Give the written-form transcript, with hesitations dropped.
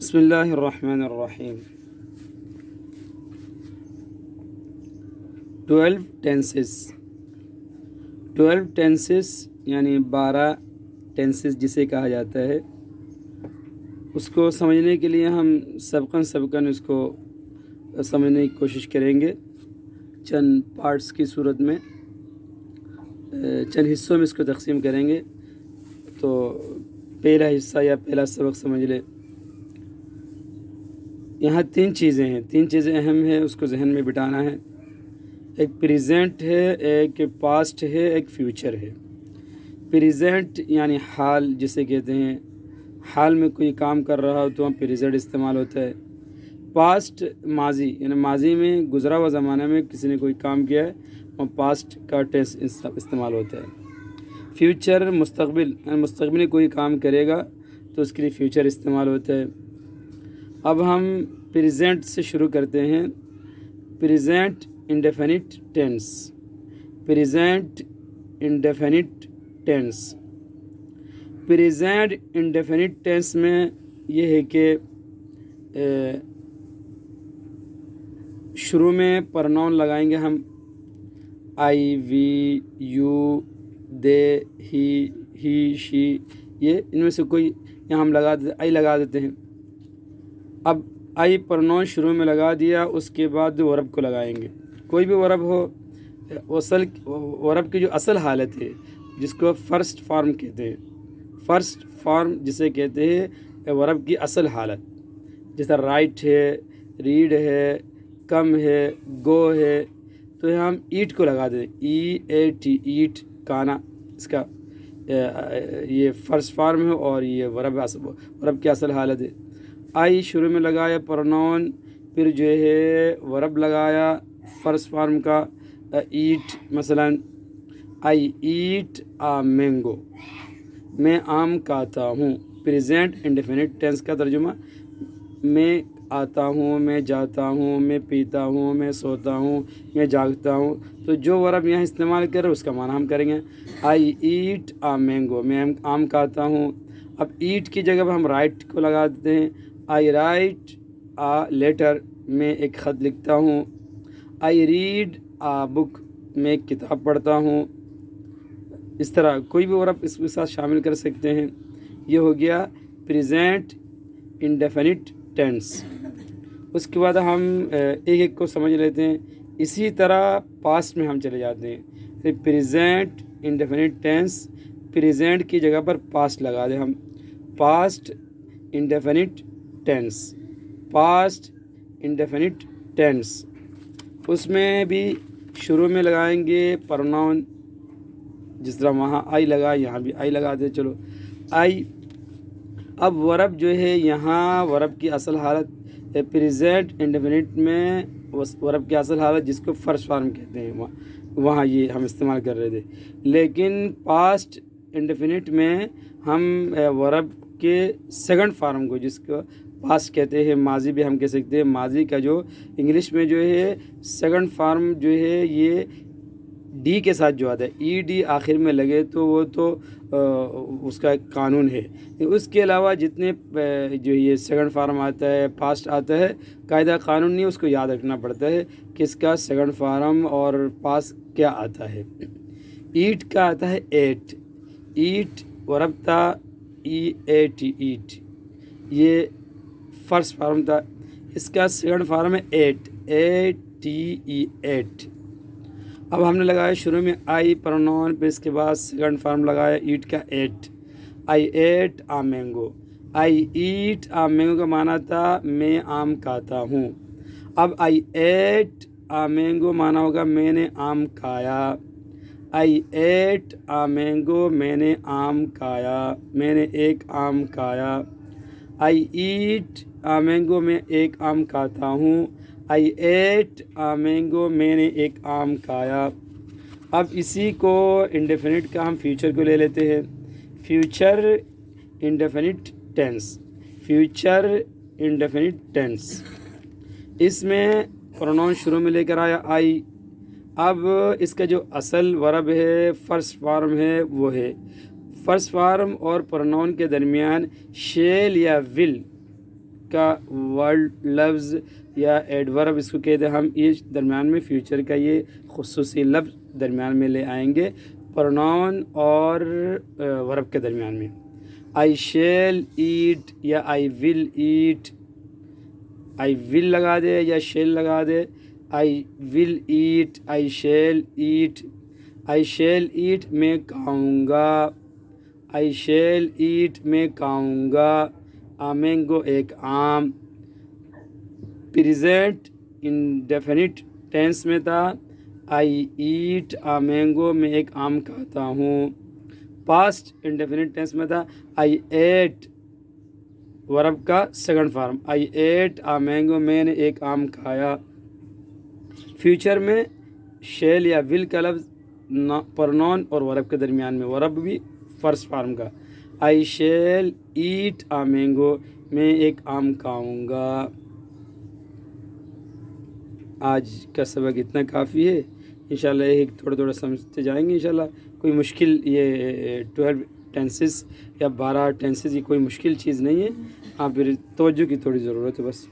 بسم اللہ الرحمن الرحیم 12 ٹینسز 12 ٹینسز یعنی 12 ٹینسز جسے کہا جاتا ہے، اس کو سمجھنے کے لیے ہم سبقاً اس کو سمجھنے کی کوشش کریں گے چند پارٹس کی صورت میں، چند حصوں میں اس کو تقسیم کریں گے۔ تو پہلا حصہ یا پہلا سبق سمجھ لے۔ یہاں تین چیزیں اہم ہیں، اس کو ذہن میں بٹھانا ہے۔ ایک پریزنٹ ہے، ایک پاسٹ ہے، ایک فیوچر ہے۔ پریزنٹ یعنی حال جسے کہتے ہیں، حال میں کوئی کام کر رہا ہو تو ہم پریزنٹ استعمال ہوتا ہے۔ پاسٹ ماضی یعنی ماضی میں گزرا ہوا زمانہ میں کسی نے کوئی کام کیا ہے، وہ پاسٹ کا ٹینس استعمال ہوتا ہے۔ فیوچر مستقبل یعنی مستقبل میں کوئی کام کرے گا تو اس کے لیے فیوچر استعمال ہوتا ہے۔ اب ہم پریزنٹ سے شروع کرتے ہیں۔ Present indefinite tense, present indefinite tense. Present indefinite tense میں یہ ہے کہ شروع میں پروناؤن لگائیں گے ہم، آئی، وی، یو، دے، ہی، شی، یہ ان میں سے کوئی یہاں ہم آئی لگا دیتے ہیں۔ اب آئی پروناؤن شروع میں لگا دیا، اس کے بعد ورب کو لگائیں گے۔ کوئی بھی ورب ہو، ورب کی جو اصل حالت ہے جس کو فرسٹ فارم کہتے ہیں، فرسٹ فارم جسے کہتے ہیں ورب کی اصل حالت، جیسا رائٹ ہے، ریڈ ہے، کم ہے، گو ہے، تو ہم ایٹ کو لگا دیں، EAT، ایٹ، کانا، اس کا یہ فرسٹ فارم ہے اور یہ ورب کی اصل حالت ہے۔ آئی شروع میں لگایا پروناؤن، پھر جو ہے ورب لگایا فرسٹ فارم کا، ایٹ، مثلا آئی ایٹ مینگو، میں آم کھاتا ہوں۔ پریزنٹ انڈیفینٹ ٹینس کا ترجمہ، میں آتا ہوں، میں جاتا ہوں، میں پیتا ہوں، میں سوتا ہوں، میں جاگتا ہوں۔ تو جو ورب یہاں استعمال کر رہے اس کا معنی ہم کریں گے، آئی ایٹ مینگو، میں آم کھاتا ہوں۔ اب ایٹ کی جگہ ہم رائٹ کو لگا دیتے ہیں، آئی رائٹ لیٹر، میں ایک خط لکھتا ہوں۔ آئی ریڈ بک، میں ایک کتاب پڑھتا ہوں۔ اس طرح کوئی بھی ورب اس کے ساتھ شامل کر سکتے ہیں۔ یہ ہو گیا پریزنٹ انڈیفینٹ ٹینس۔ اس کے بعد ہم ایک ایک کو سمجھ لیتے ہیں۔ اسی طرح پاسٹ میں ہم چلے جاتے ہیں۔ پریزنٹ انڈیفینٹ ٹینس، پریزنٹ کی جگہ پر پاسٹ لگا دیں ہم، past indefinite tense, past indefinite tense. اس میں بھی شروع میں لگائیں گے پروناؤن، جس طرح وہاں آئی لگا یہاں بھی آئی لگا دیں، چلو آئی۔ اب ورب جو ہے یہاں ورب کی اصل حالت، پریزنٹ انڈیفینٹ میں ورب کی اصل حالت جس کو فرسٹ فارم کہتے ہیں وہاں یہ ہم استعمال کر رہے تھے، لیکن پاسٹ انڈیفینٹ میں ہم ورب کے سیکنڈ فارم کو، جس کو پاسٹ کہتے ہیں، ماضی بھی ہم کہہ سکتے ہیں، ماضی کا جو انگلش میں جو ہے سیکنڈ فارم جو ہے یہ ڈی کے ساتھ جو آتا ہے، ED آخر میں لگے تو وہ تو اس کا ایک قانون ہے۔ اس کے علاوہ جتنے جو یہ سیکنڈ فارم آتا ہے، پاسٹ آتا ہے، قاعدہ قانون نہیں، اس کو یاد رکھنا پڑتا ہے کہ اس کا سیکنڈ فارم اور پاسٹ کیا آتا ہے۔ ایٹ کا آتا ہے ایٹ، ایٹ ورب تھا، EAT، ایٹ، یہ فرسٹ فارم تھا۔ اس کا سیکنڈ فارم ہے ایٹ، ATE، ایٹ۔ اب ہم نے لگایا شروع میں آئی پروناؤن، پھر اس کے بعد سیکنڈ فارم لگایا ایٹ کا، ate, I ate mango. I ate mango کا معنی تھا میں آم کھاتا ہوں۔ اب آئی ایٹ مینگو معنی ہوگا میں نے آم کھایا، آئی ایٹ مینگو، میں نے آم کھایا، میں نے ایک آم کھایا۔ آئی ایٹ مینگو، میں ایک آم کھاتا ہوں۔ آئی ایٹ مینگو، میں نے ایک آم کھایا۔ اب اسی کو انڈیفینٹ کا ہم فیوچر کو لے لیتے ہیں۔ Future indefinite tense, future indefinite tense, اس میں پروناؤن شروع میں لے کر آیا آئی۔ اب اس کا جو اصل ورب ہے، فرسٹ فارم ہے، وہ ہے فرسٹ فارم اور پروناؤن کے درمیان شیل یا ول کا ورڈ لفظ یا ایڈورب اس کو کہتے ہیں ہم، یہ درمیان میں فیوچر کا یہ خصوصی لفظ درمیان میں لے آئیں گے پروناؤن اور ورب کے درمیان میں. آئی شیل ایٹ یا آئی ول ایٹ، آئی ول لگا دے یا شیل لگا دے. I will eat, I shall eat. I shall eat میں کھاؤں گا، آئی شیل ایٹ میں کھاؤں گا. مینگو ایک آم. پریزنٹ انڈیفینٹ ٹینس میں تھا، آئی ایٹ مینگو، میں ایک آم کھاتا ہوں. پاسٹ انڈیفینٹ ٹینس میں تھا، آئی ایٹ ورب کا second form, I ate mango, میں نے ایک آم کھایا. فیوچر میں شیل یا ول کا لفظ پروناؤن اور ورب کے درمیان میں، ورب بھی فرسٹ فارم کا. آئی شیل ایٹ مینگو، میں ایک آم کھاؤں گا. آج کا سبق اتنا کافی ہے. انشاءاللہ ایک تھوڑا تھوڑا سمجھتے جائیں گے انشاءاللہ. کوئی مشکل یہ 12 ٹینسز یا 12 ٹینسز یہ کوئی مشکل چیز نہیں ہے. آپ پھر توجہ کی تھوڑی ضرورت ہے بس.